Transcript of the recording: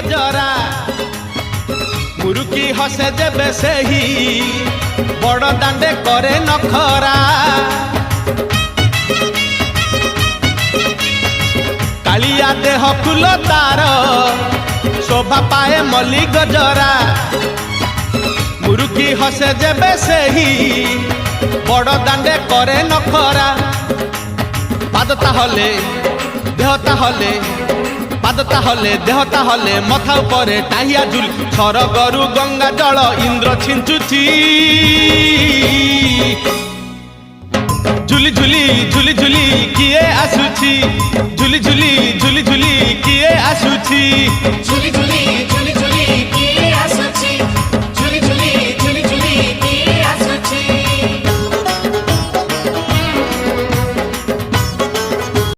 गजरा मुरुकी हसे जेबे सेही बड़ दांडे करे नखरा कालिया देह फूल तार शोभा पाए मल्ली गजरा मुरुकी हसे जेबे सेही बड़ दांडे करे नखरा पाद ताहले देह ताहले पाद ताहले देह ताहले मथा उपरे टाहिया झुल सरगरु गंगा जल इंद्र छिंचुची झुली झुली झुली झुली किए आसुची झुली झुली झुली झुली किए आसुची झुली झुली